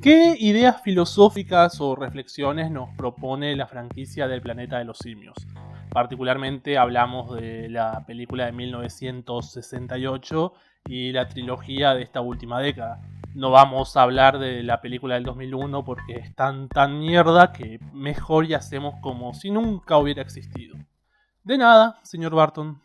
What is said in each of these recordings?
¿Qué ideas filosóficas o reflexiones nos propone la franquicia del Planeta de los Simios? Particularmente hablamos de la película de 1968 y la trilogía de esta última década. No vamos a hablar de la película del 2001 porque es tan mierda que mejor y hacemos como si nunca hubiera existido. De nada, señor Barton.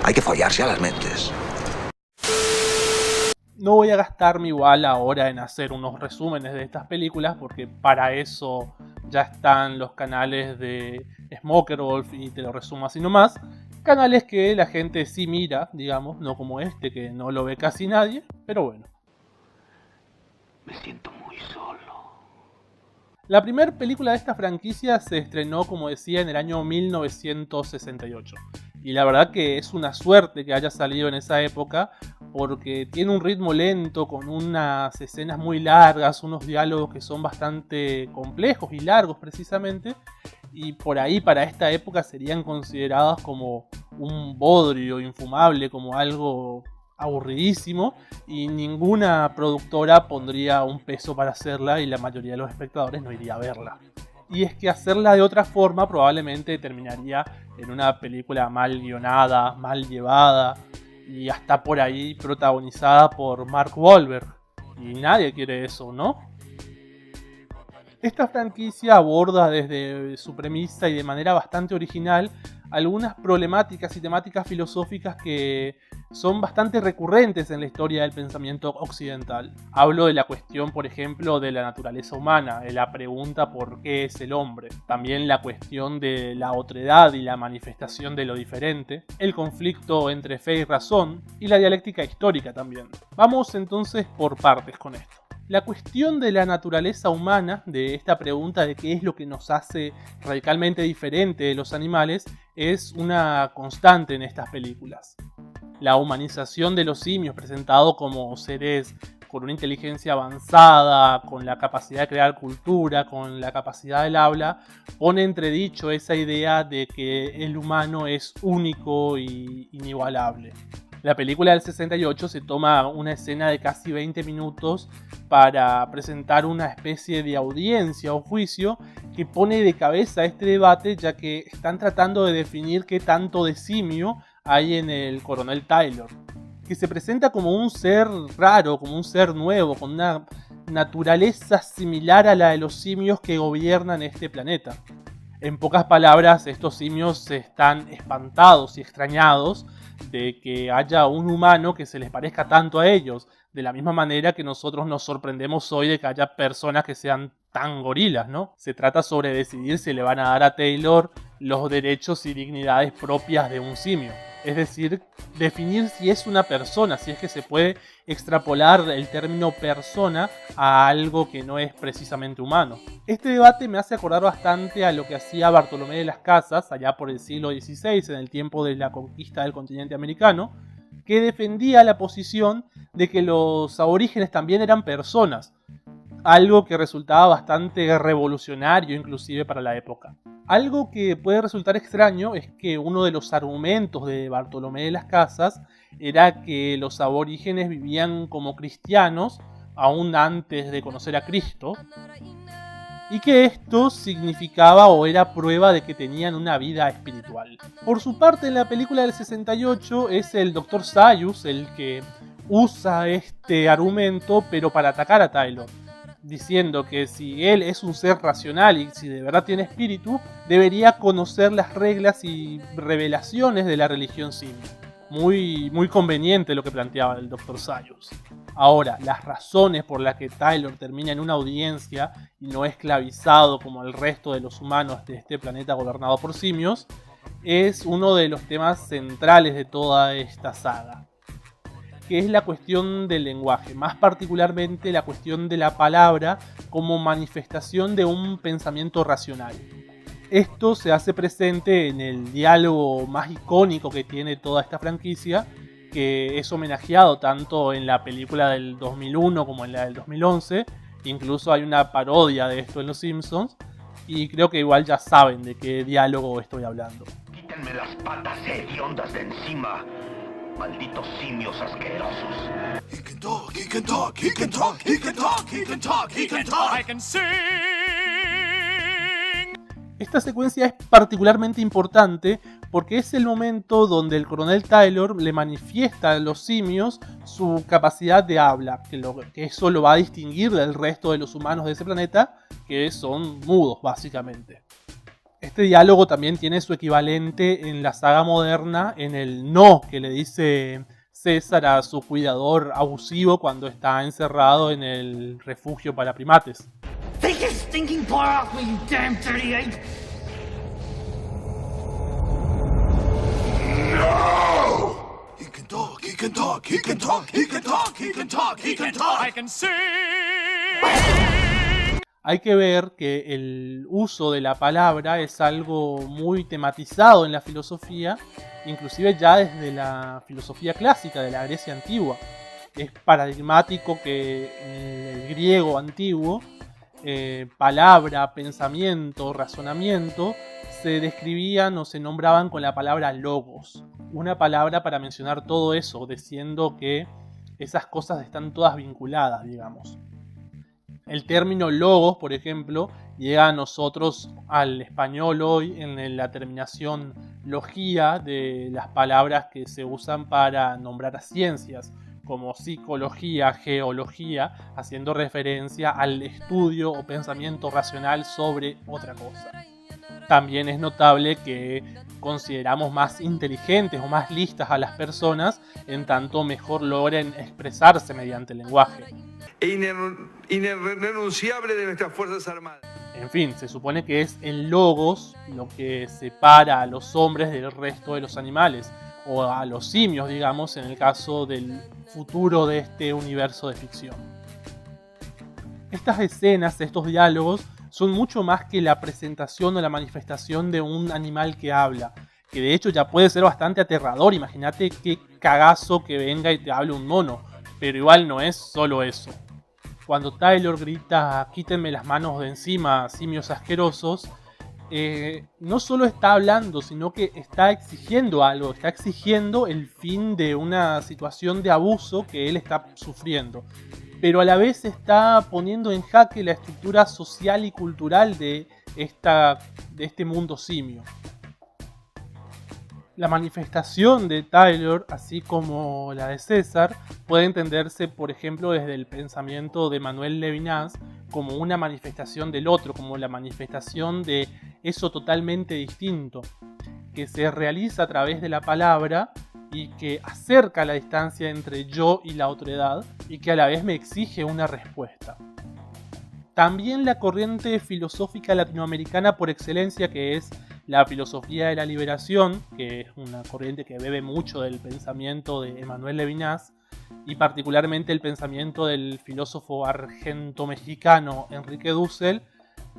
Hay que follarse a las mentes. No voy a gastarme igual ahora en hacer unos resúmenes de estas películas porque para eso ya están los canales de Smoker Wolf y Te lo resumo así nomás. Canales que la gente sí mira, digamos, no como este que no lo ve casi nadie, pero bueno. Me siento muy solo. La primera película de esta franquicia se estrenó, como decía, en el año 1968. Y la verdad que es una suerte que haya salido en esa época, porque tiene un ritmo lento, con unas escenas muy largas, unos diálogos que son bastante complejos y largos precisamente, y por ahí para esta época serían consideradas como un bodrio infumable, como algo aburridísimo, y ninguna productora pondría un peso para hacerla y la mayoría de los espectadores no iría a verla. Y es que hacerla de otra forma probablemente terminaría en una película mal guionada, mal llevada y hasta por ahí protagonizada por Mark Wahlberg. Y nadie quiere eso, ¿no? Esta franquicia aborda desde su premisa y de manera bastante original algunas problemáticas y temáticas filosóficas que son bastante recurrentes en la historia del pensamiento occidental. Hablo de la cuestión, por ejemplo, de la naturaleza humana, de la pregunta por qué es el hombre. También la cuestión de la otredad y la manifestación de lo diferente, el conflicto entre fe y razón y la dialéctica histórica también. Vamos entonces por partes con esto. La cuestión de la naturaleza humana, de esta pregunta de qué es lo que nos hace radicalmente diferente de los animales, es una constante en estas películas. La humanización de los simios, presentado como seres con una inteligencia avanzada, con la capacidad de crear cultura, con la capacidad del habla, pone entredicho esa idea de que el humano es único e inigualable. La película del 68 se toma una escena de casi 20 minutos para presentar una especie de audiencia o juicio que pone de cabeza este debate, ya que están tratando de definir qué tanto de simio hay en el coronel Taylor, que se presenta como un ser raro, como un ser nuevo, con una naturaleza similar a la de los simios que gobiernan este planeta. En pocas palabras, estos simios están espantados y extrañados de que haya un humano que se les parezca tanto a ellos, de la misma manera que nosotros nos sorprendemos hoy de que haya personas que sean tan gorilas, ¿no? Se trata sobre decidir si le van a dar a Taylor los derechos y dignidades propias de un simio. Es decir, definir si es una persona, si es que se puede extrapolar el término persona a algo que no es precisamente humano. Este debate me hace acordar bastante a lo que hacía Bartolomé de las Casas allá por el siglo XVI, en el tiempo de la conquista del continente americano, que defendía la posición de que los aborígenes también eran personas, algo que resultaba bastante revolucionario inclusive para la época. Algo que puede resultar extraño es que uno de los argumentos de Bartolomé de las Casas era que los aborígenes vivían como cristianos aún antes de conocer a Cristo, y que esto significaba o era prueba de que tenían una vida espiritual. Por su parte, en la película del 68 es el Dr. Zaius el que usa este argumento, pero para atacar a Taylor, diciendo que si él es un ser racional y si de verdad tiene espíritu, debería conocer las reglas y revelaciones de la religión simio. Muy conveniente lo que planteaba el Dr. Zaius. Ahora, las razones por las que Taylor termina en una audiencia y no esclavizado como el resto de los humanos de este planeta gobernado por simios, es uno de los temas centrales de toda esta saga, que es la cuestión del lenguaje, más particularmente la cuestión de la palabra como manifestación de un pensamiento racional. Esto se hace presente en el diálogo más icónico que tiene toda esta franquicia, que es homenajeado tanto en la película del 2001 como en la del 2011, incluso hay una parodia de esto en Los Simpsons, y creo que igual ya saben de qué diálogo estoy hablando. Quítenme las patas hediondas de encima. Malditos simios asquerosos. He can talk, he can talk, he can talk, he can talk, he can talk, he can talk. I can sing. Esta secuencia es particularmente importante porque es el momento donde el coronel Taylor le manifiesta a los simios su capacidad de habla, que eso lo va a distinguir del resto de los humanos de ese planeta, que son mudos básicamente. Este diálogo también tiene su equivalente en la saga moderna en el no que le dice César a su cuidador abusivo cuando está encerrado en el refugio para primates. Take your stinking paw off me, you damn dirty ape! No! He can talk, he can talk, he can talk, he can talk, he can talk, he can talk. I can sing. Hay que ver que el uso de la palabra es algo muy tematizado en la filosofía, inclusive ya desde la filosofía clásica de la Grecia antigua. Es paradigmático que en el griego antiguo, palabra, pensamiento, razonamiento, se describían o se nombraban con la palabra logos. Una palabra para mencionar todo eso, diciendo que esas cosas están todas vinculadas, digamos. El término logos, por ejemplo, llega a nosotros al español hoy en la terminación logía de las palabras que se usan para nombrar a ciencias, como psicología, geología, haciendo referencia al estudio o pensamiento racional sobre otra cosa. También es notable que consideramos más inteligentes o más listas a las personas en tanto mejor logren expresarse mediante el lenguaje. Irrenunciable de nuestras Fuerzas Armadas. En fin, se supone que es el logos lo que separa a los hombres del resto de los animales, o a los simios, digamos, en el caso del futuro de este universo de ficción. Estas escenas, estos diálogos, son mucho más que la presentación o la manifestación de un animal que habla, que de hecho ya puede ser bastante aterrador. Imagínate qué cagazo que venga y te hable un mono, pero igual no es solo eso. Cuando Taylor grita "quítenme las manos de encima, simios asquerosos", no solo está hablando, sino que está exigiendo algo, está exigiendo el fin de una situación de abuso que él está sufriendo, pero a la vez está poniendo en jaque la estructura social y cultural de este mundo simio. La manifestación de Taylor, así como la de César, puede entenderse, por ejemplo, desde el pensamiento de Manuel Levinas como una manifestación del otro, como la manifestación de eso totalmente distinto, que se realiza a través de la palabra y que acerca la distancia entre yo y la otredad y que a la vez me exige una respuesta. También la corriente filosófica latinoamericana por excelencia, que es la filosofía de la liberación, que es una corriente que bebe mucho del pensamiento de Emmanuel Levinas y particularmente el pensamiento del filósofo argento-mexicano Enrique Dussel,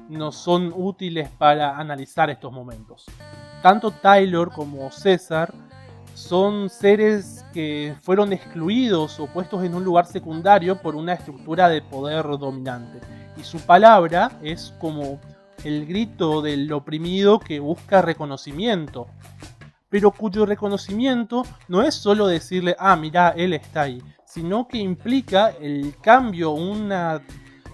nos son útiles para analizar estos momentos. Tanto Taylor como César son seres que fueron excluidos o puestos en un lugar secundario por una estructura de poder dominante, y su palabra es como el grito del oprimido que busca reconocimiento, pero cuyo reconocimiento no es solo decirle "ah, mirá, él está ahí", sino que implica el cambio, una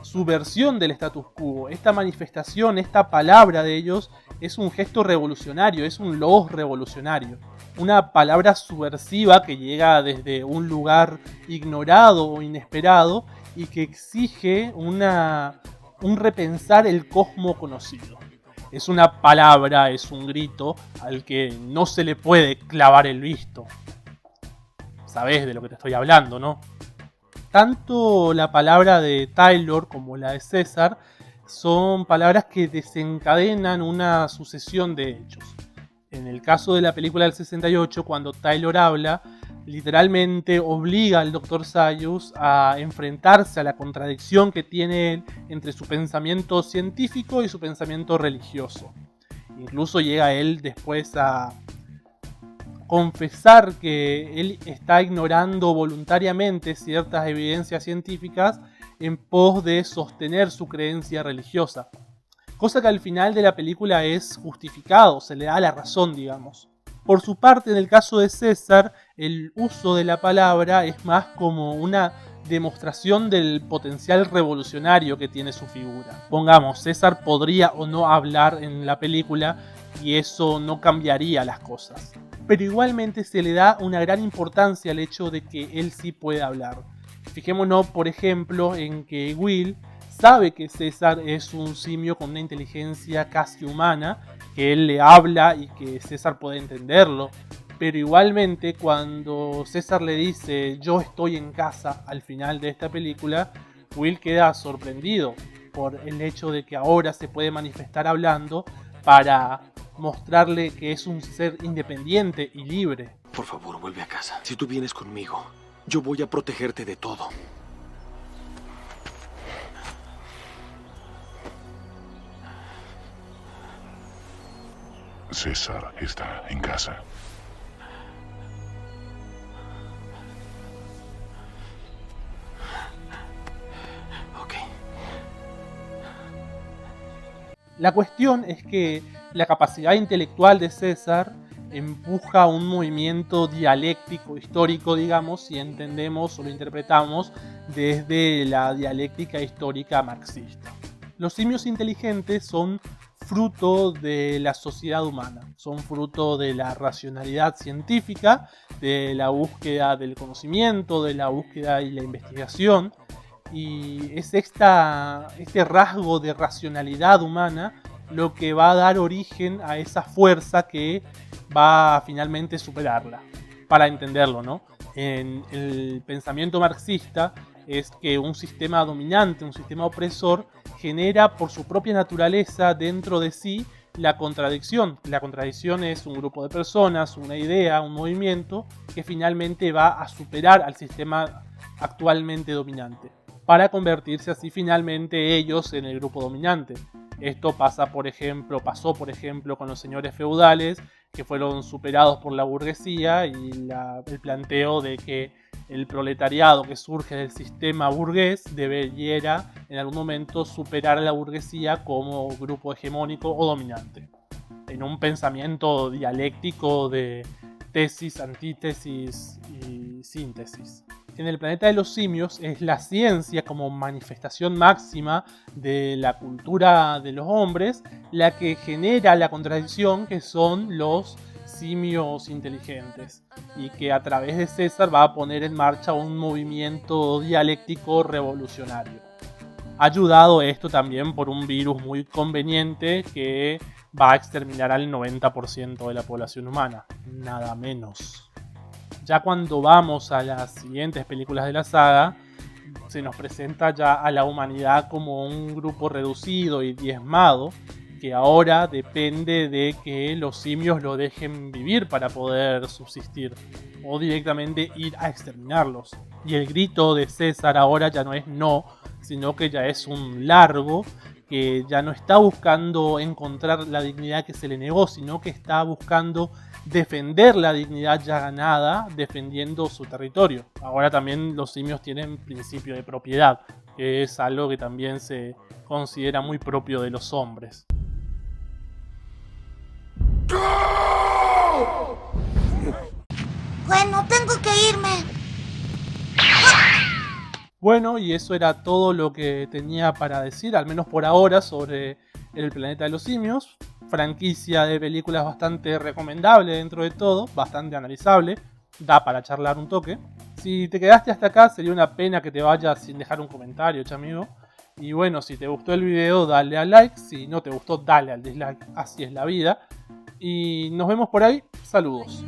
subversión del status quo. Esta manifestación, esta palabra de ellos es un gesto revolucionario, es un logos revolucionario, una palabra subversiva que llega desde un lugar ignorado o inesperado y que exige un repensar el cosmo conocido. Es una palabra, es un grito al que no se le puede clavar el visto. Sabés de lo que te estoy hablando, ¿no? Tanto la palabra de Taylor como la de César son palabras que desencadenan una sucesión de hechos. En el caso de la película del 68, cuando Taylor habla, literalmente obliga al Dr. Zaius a enfrentarse a la contradicción que tiene él entre su pensamiento científico y su pensamiento religioso. Incluso llega él después a confesar que él está ignorando voluntariamente ciertas evidencias científicas en pos de sostener su creencia religiosa. cosa que al final de la película es justificado, se le da la razón, digamos. Por su parte, en el caso de César, el uso de la palabra es más como una demostración del potencial revolucionario que tiene su figura. Pongamos, César podría o no hablar en la película y eso no cambiaría las cosas. Pero igualmente se le da una gran importancia al hecho de que él sí puede hablar. Fijémonos, por ejemplo, en que Will sabe que César es un simio con una inteligencia casi humana, que él le habla y que César puede entenderlo. Pero igualmente cuando César le dice yo estoy en casa al final de esta película, Will queda sorprendido por el hecho de que ahora se puede manifestar hablando para mostrarle que es un ser independiente y libre. Por favor, vuelve a casa. Si tú vienes conmigo, yo voy a protegerte de todo. César está en casa. Ok. La cuestión es que la capacidad intelectual de César empuja un movimiento dialéctico histórico, digamos, si entendemos o lo interpretamos desde la dialéctica histórica marxista. Los simios inteligentes son fruto de la sociedad humana, son fruto de la racionalidad científica, de la búsqueda del conocimiento, de la búsqueda y la investigación, y es este rasgo de racionalidad humana lo que va a dar origen a esa fuerza que va a finalmente superarla. Para entenderlo, ¿no? En el pensamiento marxista es que un sistema dominante, un sistema opresor, genera por su propia naturaleza dentro de sí la contradicción. La contradicción es un grupo de personas, una idea, un movimiento que finalmente va a superar al sistema actualmente dominante, para convertirse así finalmente ellos en el grupo dominante. Esto pasó por ejemplo con los señores feudales, que fueron superados por la burguesía, y el planteo de que el proletariado que surge del sistema burgués debería en algún momento superar a la burguesía como grupo hegemónico o dominante, en un pensamiento dialéctico de tesis, antítesis y síntesis. En el planeta de los simios es la ciencia como manifestación máxima de la cultura de los hombres la que genera la contradicción que son los simios inteligentes, y que a través de César va a poner en marcha un movimiento dialéctico revolucionario. Ayudado esto también por un virus muy conveniente que va a exterminar al 90% de la población humana, nada menos. Ya cuando vamos a las siguientes películas de la saga, se nos presenta ya a la humanidad como un grupo reducido y diezmado, que ahora depende de que los simios lo dejen vivir para poder subsistir, o directamente ir a exterminarlos. Y el grito de César ahora ya no es no, sino que ya es un largo, que ya no está buscando encontrar la dignidad que se le negó, sino que está buscando defender la dignidad ya ganada, defendiendo su territorio. Ahora también los simios tienen principio de propiedad, que es algo que también se considera muy propio de los hombres. Bueno, tengo que irme. Bueno, y eso era todo lo que tenía para decir, al menos por ahora, sobre El planeta de los simios. Franquicia de películas bastante recomendable dentro de todo, bastante analizable, da para charlar un toque. Si te quedaste hasta acá, sería una pena que te vayas sin dejar un comentario, amigo. Y bueno, si te gustó el video, dale al like. Si no te gustó, dale al dislike. Así es la vida. Y nos vemos por ahí. Saludos.